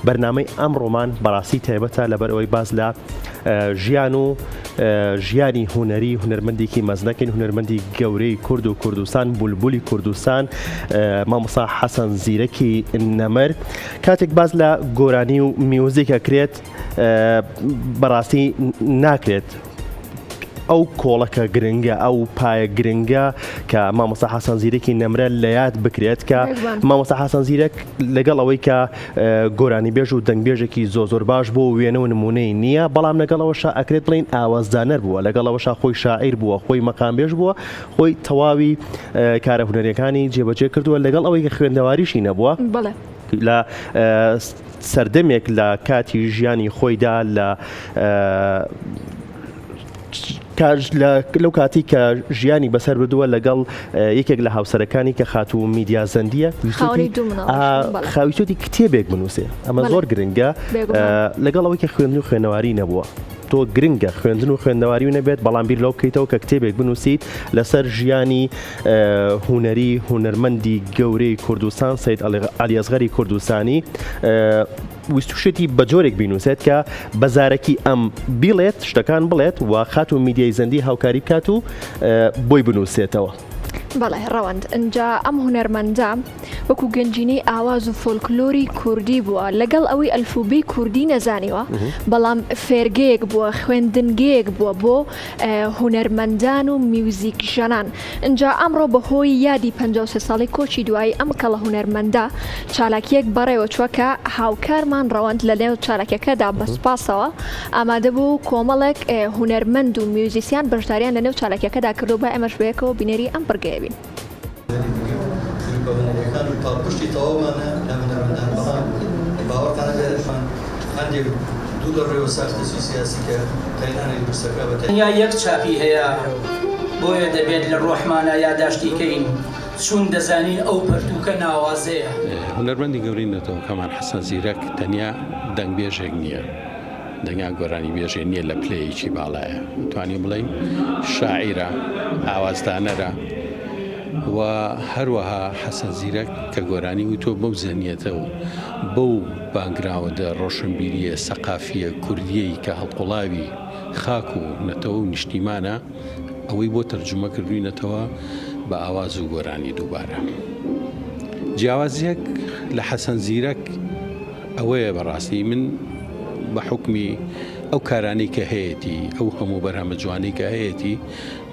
بەرنامەی ئەمڕۆمان بەڕاستی تایبەتە لەبەرەوەی باز لە ژیان و ژیانی هوەری هونەرمەندێکی مەزنەکەین هونەرمەندی گەورەی کورد و کوردستان بولبولی کوردستان مامۆستا حەسەن زیرەکی نەمەر کاتێک باز لە گۆرانی و میوزیکە کرێت بەڕاستی ناکرێت ئەو کۆڵەکە گرنگە ئەو پایە گرنگە کە مامۆستا حەسەن زیرەکی نەمرە لە یاد بکرێت کە مامۆستا حەسەن زیرەک لەگەڵ ئەوەی کە گۆرانی بێژ و دەنگبێژێکی زۆر باش بۆ وێنە و نمونەی نییە بەڵام لەگەڵەوەشا ئەکرێت بڵین ئاوازدانەر بووە لەگەڵەوەشا خۆی شاعیر بووە خۆی مەقامبێژ بووە خۆی تەواوی کارە هونەریەکانی جێبەجێ کردووە لەگەڵ ئەوەی کە خوێندەواریشی نەبووە لە سەردەمێک لە کاتی ژیانی خۆیدا لە لەو کاتی کە ژیانی بەسەر بردووە لەگەڵ یەکێک لە هاوسەرەکانی کە خات و میدیا زەندیە خاویتۆتی کتێبێک بنووسێ ئەمە زۆر گرنگە لەگەڵ ئەوەی کە خوێندن و خوێنەواری نەبووە تۆ گرنگە خوێندن و خوێندەواری و نەبێت بەڵام بیر لەو بکەیتەوە کە کتێبێک بنووسیت لەسەر ژیانی هونەری هونەرمەندی گەورەی کوردستان سەید عەلیەزغەری کوردستانی ویستوشێتی بە جۆرێک بینوسێت کە بەزارەکی ئەم بیڵێت شتەکان بڵێت و خات و میدیای زەندی هاوکاری بکات و بۆی بنووسێتەوە. بەڵێ ڕەوەند ئەنجا ئەم هونەرمەندە وەکو گەنجینەی ئاواز و فۆلکلۆری کوردی بووە لەگەڵ ئەوەی ئەلفوبەی کوردی نەزانیوە بەڵام فێرگەیەک بووە خوێندنگەیەک بووە بۆ هونەرمەندان و میوزیک ژەنان ئەنجا ئەمڕۆ بەهۆی یادی 53 ساڵی کۆچی دوایی ئەم کەڵە هونەرمەندە چالاکیەک بەڕێوە چووەکە هاوکارمان ڕەوەند لە نێو چالاکیەکەدا بەسپاسەوە ئامادە بوو کۆمەڵێک هونەرمەند و میوزیسیان بەشداریان لە نێو چالاکیەکەدا کردو بە ئەمەش بەیەکەوە بینێری ئەم پرگەیە بین. پشتی تەواومانە لە هونەرمەندان بەڵام باوەڕتان هەبێت هەندێک دوو دەڕێوە ساختەی سیاسی کە تەنانەی برسەکە بە تەنیا یەک چاپی هەیە بۆیە دەبێت لە ڕۆحمانە یاداشتیکەین چون دەزانین ئەو پەرتووکە ناوازەیە. هونەرمەندی گەورەی نەتەوە کەمان حەسەن زیرەک تەنیا دەنگبێژێک نییە دەنگیان گۆرانی بێژێ نییە لە پلەیەکی باڵایە توانین بڵین شاعیرە ئاوازدانەرە و هەروەها حەسەن زیرەک کە گۆرانی و تۆ بەو زەنیەتە و بەو بانگراوەدە ڕۆشنبیریە سەقافیە کوردیەی کە هەڵقوڵاوی خاک و نەتەوە و نیشتیمانە ئەوەی بۆ تەرجمە کردوینەتەوە بە ئاواز و گۆرانی دووبارە. جیاوازیەک لە حەسەن زیرەک ئەوەیە بەڕاستی من بە حکمی ئەو کارانەی کە هەیەی ئەو هەموو بەرهەمە جوانەی کە هەیەی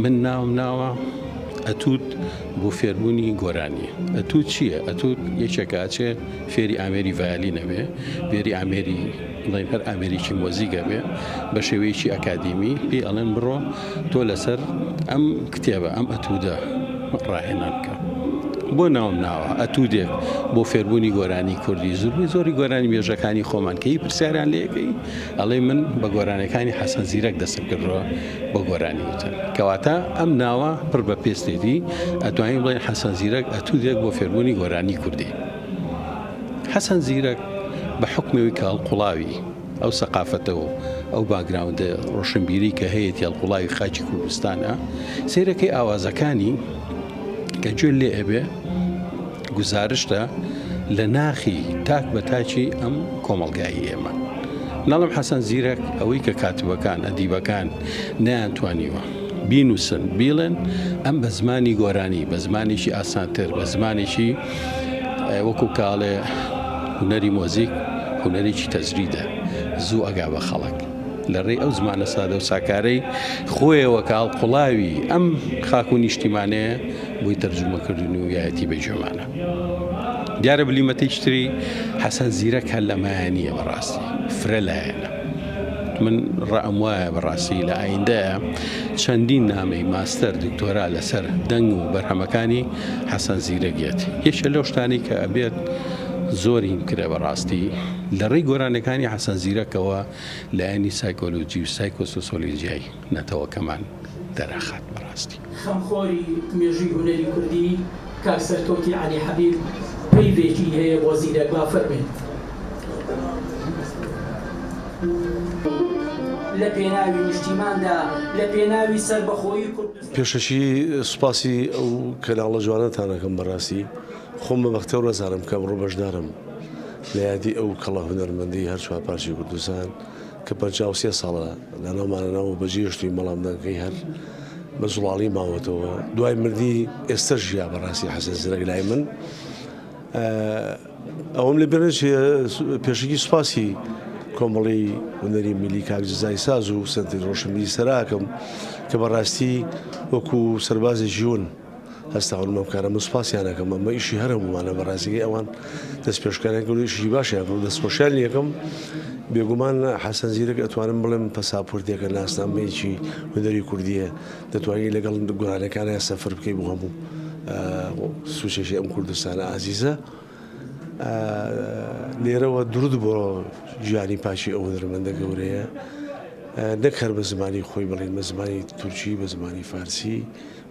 من ناوە ئەتوت بۆ فێربوونی گۆرانی. ئەتوت چییە؟ ئەتوت یەکێکاچێ فێری ئامێری ڤایۆلی نەبێ فێری ئامێری بڵین هەر ئامێریکی مۆزیکە بێ بە شێوەیەکی ئەکادیمی پێی ئەڵێن بڕۆ تۆ لەسەر ئەم کتێبە ئەم ئەتودە ڕاهێنان بکە. بۆ ناوە ئەتودێک بۆ فێربوونی گۆرانی کوردی زۆری گۆرانی مێژەکانی خۆمان کەی پرسیاریان لەکەی ئەڵێ من بە گۆرانەکانی حەسەن زیرەک دەستم کردەوە بۆ گۆرانی وتن کەواتە ئەم ناوە پڕ بە پێستێتی ئەتوانین بڵێن حەسەن زیرەک ئەتودێک بۆ فێربوونی گۆرانی کوردی. حەسەن زیرەک بە حکمەوەی کە هەڵقوڵاوی ئەو سەقافەتەوە ئەو باگراوندە ڕۆشنبیری کە هەیەی هەڵقوڵاوی خاکی کوردستانە سەیرەکەی ئاوازەکانی کە گوێ لێ ئەبێ گزارشتە لە ناخی تاک بە تاچی ئەم کۆمەڵگایی ئێمە. ناڵم حەسەن زیرەک ئەوەی کە کاتبەکان ئەدیبەکان نەیانتوانیوە بینوسن بیڵێن ئەم بە زمانی گۆرانی بە زمانێکی ئاسانتر بە زمانێکی وەکو کاڵێ هونەری مۆزیک هونەرێکی تەزریدە زوو ئەگا بە خەڵک لە ڕێی ئەو زمانە سادە و ساکارەی خۆیەوە کە هەڵقوڵاوی ئەم خاک و نیشتیمانەیە بۆی تەرجمەکردن و یایەتی بەجێمانە. دیارە بلیمەتێکی تری حەسەن زیرەک هەر لەمایانیە بەڕاستی فرە لایەنە. من ڕەئەم وایە بەڕاستی لە ئایندەیە چەندین نامەی ماستەر دکتۆرا لەسەر دەنگ و بەرهەمەکانی حەسەن زیرەکێتی. یەکێ لەو شتانی کە ئەبێت زۆریم کرێ بەڕاستی لە ڕێی گۆرانەکانی حەسەن زیرەکەوە لە ینی سایکۆلۆجی و سایکۆسۆسیۆلۆجیای نەتەوەکەمان دەرەخات بەڕاستی. خەمخۆری مێژووی هونەری کوردی کاک سەرکەوتی عەلی حەبیب پەیوێکی هەیە بۆ زیرەک با فەرمێن. لە پێناوی نیشتیماندا لە پێناوی سەربەخۆیی کوردستان پێشەشی سوپاسی ئەو کەناڵە جوانەتانەکەم بەڕاستی خۆم بە بەختە و ڕێزانم کەم ڕۆ بەشدارم لە یادی ئەو کەڵە هونەرمەندی هەر چوارپارچی کوردستان کە 53 ساڵە لە ناومانەوە بەجێشتوی مەڵامدانەکەی هەر بە زوڵاڵی ماوەتەوە دوای مردی ئێستا ژیا بەڕاستی حەسەن زیرەک لای من ئەوم لە بێنە پێشکی سوپاسی کۆمەڵی هونەری میلی کاک جەزای ساز و سنتی ڕۆشنبیری سەراکەم کە بەڕاستی وەکو سەربازی ژیون هەستاون مەمکارە سوپاسیانەکەم ئەمە ئیشی هەر هەمومانە بەڕاستیگەی ئەوان دەست پێشکارێک و ئیشی باشیان کرد دەست خۆشیان یەکەم بێگومان حەسەن زیرەک ئەتوانم بڵێم پەساپۆرتێکە ناسنامەیەکی هونەری کوردیە دەتوانین لەگەڵ گۆرانەکانیان سەفەر بکەی بۆ هەموو سوچێکی ئەم کوردستانە ئازیزە لێرەوە درود بۆ ژیانی پاشی ئەو هونەرمەندە گەورەیە نەک هەر بە زمانی خۆی بڵێن بە زمانی تورکی بە زمانی فارسی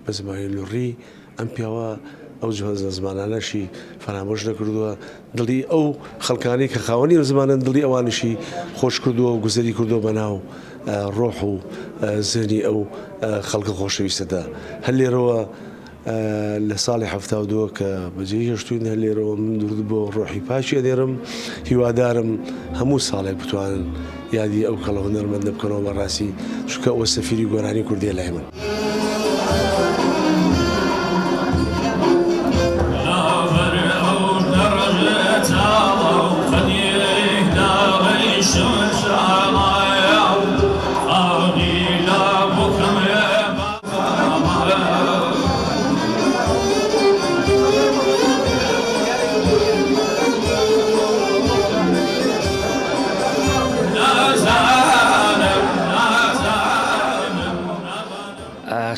بە زمانی لوڕی ئەم پیاوە ئەو زمانانەشی فەرامۆش نەکردووە دڵی ئەو خەڵکانی کە خاوەنی زمانن دڵی ئەوانشی خۆش کردووە و گوزەری کردو بەناو ڕۆح و زێنی ئەو خەڵکە خۆشەویستەدا هەر لێرەوە لە ساڵی 72 کە بەجێ هێشتوین هەر لێرەوە من درود بۆ ڕۆحی پاشی ئەدێرم هیوادارم هەموو ساڵێک بتوانن یادی ئەو کەڵە هونەرمەندە بکەنەوە بەڕاستی چونکە ئەوە سەفیری گۆرانی کوردیە لای من.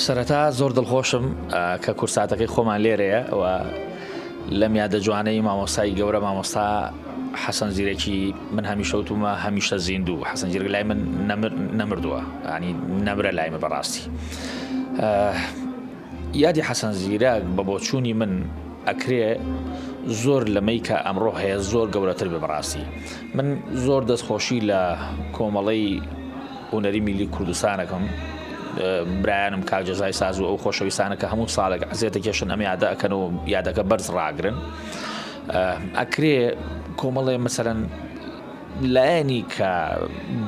سەرەتا زۆر دڵخۆشم کە کورساتەکەی خۆمان لێرەیە و لەم یادە جوانەی مامۆستای گەورە مامۆستا حەسەن زیرەکی من هەمیشە وتومە هەمیشە زیندوو حەسەن زیرەک لای من نەمردووە ینی نەمرە لای من بەڕاستی یادی حەسەن زیرەک بە بۆچوونی من ئەکرێ زۆر لەمەی کە ئەمڕۆ هەیە زۆر گەورەتر بێ بەڕاستی من زۆر دەستخۆشی لە کۆمەڵەی هونەری میلی کوردستانەکەم برایانم کاک جەزای ساز و ئەو خۆشەویستانە کە هەموو ساڵێک عزیێتێکیشن ئەم یادە ئەکەن و یادەکە بەرز ڕاگرن ئەکرێ کۆمەڵێ مەسەرەن لایەنی کە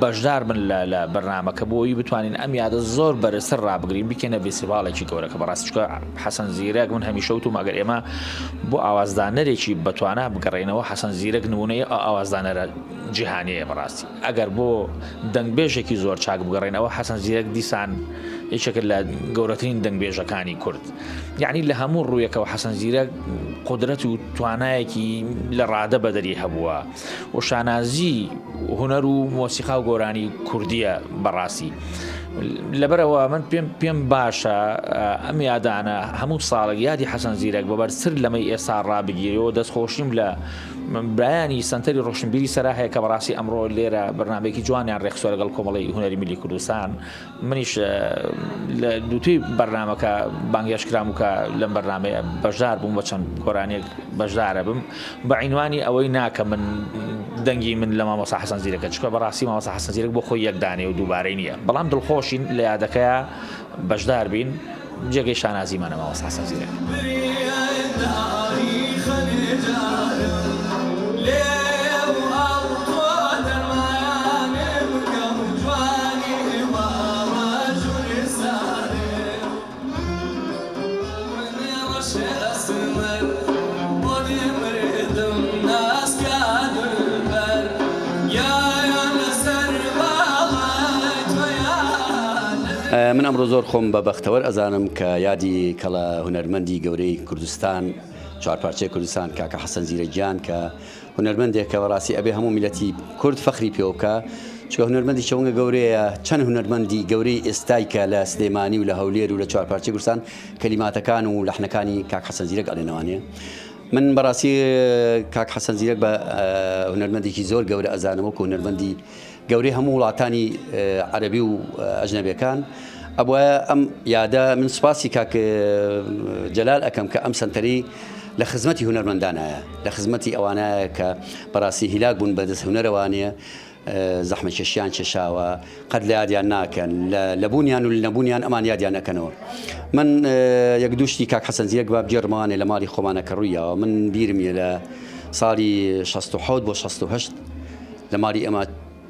بەشدار من لە بەرنامەکە بۆی بتوانین ئەم یادە زۆر بەرزتر ڕابگرین بکەنە فێستیڤاڵێکی گەورە کە بەڕاستی چونکە حەسەن زیرەک من هەمیشە وتوم ئەگەر ئێمە بۆ ئاوازدانەرێکی بەتوانە بگەڕێنەوە حەسەن زیرەک نمونەیە ئاوازدانەرە جیهانیەیە بەڕاستی ئەگەر بۆ دەنگبێژێکی زۆر چاک بگەڕێنەوە حەسەن زیرەک دیسان یەکێک لە گەورەترین دەنگبێژەکانی کورد یعنی لە هەموو ڕوویەکەوە حەسەن زیرەک قدرەت و توانایەکی لە ڕادە بەدەری هەبووە و شانازی هونەر و مۆسیقا و گۆرانی کوردیە بەڕاستی لەبەرەوە من پێم باشە ئەم یادانە هەموو ساڵێک یادی حەسەن زیرەک بەبەرزتر لەمەی ئێستا ڕابگیرەوە دەستخۆشیم لە برایانی سنتەری ڕۆشنبیری سەرا هەیە کە بەڕاستی ئەمڕۆ لێرە بەرنامەیەکی جوانیان ڕێکخستووە لەگەڵ کۆمەڵی هونەری میلی کوردستان منیش لە دووتوی بەرنامەکە بانگێشکرام وکە لەم بەرنامەیە بەشدار بووم بە چەند گۆرانێک بەشدارە بم بە عینوانی ئەوەی ناکە من دەنگی من لە مامۆستا حەسەن زیرەکە چکە بەڕاستی مامۆستا حەسەن زیرەک بۆ خۆی یەکدانێ و دووبارەی نییە بەڵام دڵخۆشین لە یادەکەیە بەشدار بین جێگەی شانازیمانە مامۆستا حەسەن زیرەک من ئەمڕۆ زۆر خۆم بە بەختەوەر ئەزانم کە یادی کەڵە هونەرمەندی گەورەی کوردستان چوارپارچەی کوردستان کاکە حەسەن زیرەکیان کە هونەرمەندێک کە بەڕاستی ئەبێ هەموو میلەتی کورد فەخری پێ بکە چکە هونەرمەندی شەوەنگە گەورەیە چەند هونەرمەندی گەورەی ئێستای کە لە سلێمانی و لە هەولێر و لە چوارپارچەی کوردستان کەلیماتەکان و لەحنەکانی کاک حەسەن زیرەک ئەڵێنەوانێ من بەڕاستی کاک حەسەن زیرەک بە هونەرمەندێکی زۆر گەورە ئەزانەوە کە هونەرمەندی گەورەی هەموو وڵاتانی عەرەبی و ئەژنەبیەکان ئەبووە ئەم یادە من سوپاسی کاک جەلال ئەەکەم کە ئەم سنتەری لە خزمەتی هونەرمەندانایە لە خزمەتی ئەوانایە کە بەڕاستی هیلاک بوون بەدەست هونەرەوانەیە زەحمە کێشیان چێشاوە قەت لە یادیان ناکەن لە بوونیان و نەبوونیان ئەمان یادیان نەکەنەوە من یەک دووشتی کاک حەسەن زیرەک با بجێڕمانێ لە ماڵی خۆمانەکە ڕوویەوە من بیرم لە ساڵی 16 بۆ 16 لە ماڵی ئەمە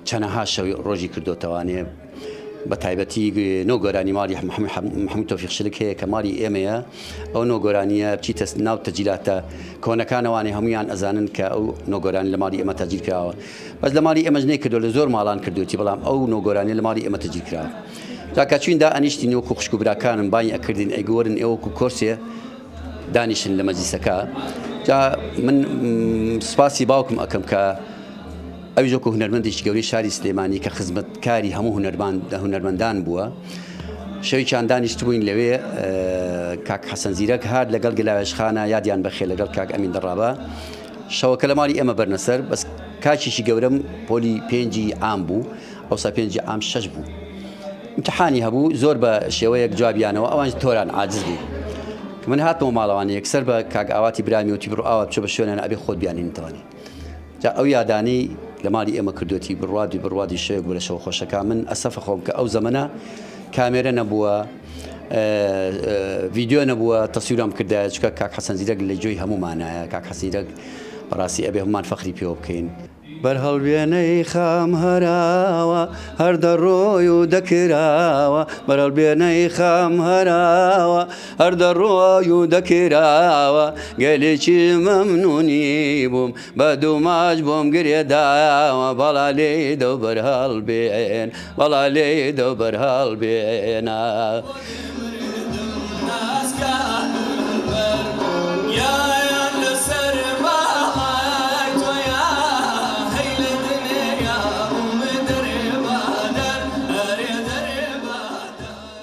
چەنەها شەوی ڕۆژی کردوتەوانێ بە تایبەتی نۆگۆرانی ماڵی محەممەد تۆفیق شلک هەیە کە ماڵی ئێمەیە ئەو نۆگۆرانیە بچیتە ناو تەجیلاتە کۆنەکانەوانی هەمویان ئەزانن کە ئەو نۆگۆرانی لە ماڵی ئێمە تەجیل کراوە بەس لە ماڵی ئێمەش نەکردو لە زۆر ماڵان کردوتی بەڵام ئەو نۆگۆرانی لە ماڵی ئێمە تەجیل کراوە جاکە چویندا ئەنیشتی وەکو خوشک و براکانم بانی ئەکردین ئەیگۆرن ئێوەکو کۆرسێ دانیشن لە مەجلیسەکە جا من سپاسی باوکم ئەەکەم کە ئەوی جۆکو هونەرمەندێکی گەورەی شاری سلێمانی کە خزمەتکاری هەموو هونەرمەندان بووە شەویان دانیشت بووین لەوێ کاک حەسەن زیرەک هات لەگەڵ گەلاوێژخانە یادیان بەخێ لەگەڵ کاک ئەمین دەڕابە شەوەکە لە ماڵی ئێمە بەرنەسەر بەس کاچێکی گەورەم پۆلی 5 عام بوو ئەوسا 5 عام 6 بوو امتحانی هەبوو زۆر بە شێوەیەک جوابیانەوە ئەوان تۆران عاجز بوو من هاتمەوە ماڵەوانی یەکسەر بە کاک ئاواتی برامی وتی بڕ ئاوا بچۆ بە شوێنە ئەبێ خۆت بیانینتەوانی جا ئەو یادانەی لە ماڵی ئێمە کردوەتی بڕوادی شەیەک بوو لە شەو خۆشەکە من ئەسەفە خۆم کە ئەو زەمەنە کامێرە نەبووە ڤیددیۆ نەبووە تەسویرام کردایە چکە کاک حەسەن زیرەک لە جۆی هەمومانایە کاک حەسەن زیرەک بەڕاستی ئەبێ هەمومان فەخری پێوە بکەین بەرهەڵبێنەی خام هەراوە هەر دەڕۆی و دەکراوە بەرهەڵبێنەی خام هەراوە هەر دەڕۆی و دەکراوە گەلێکی مەمنونی بووم بە دوو ماچ بۆم گرێداوە بەڵا لێی دە بەرهەڵبێن بەڵا لێی دە بەرهەڵبێنە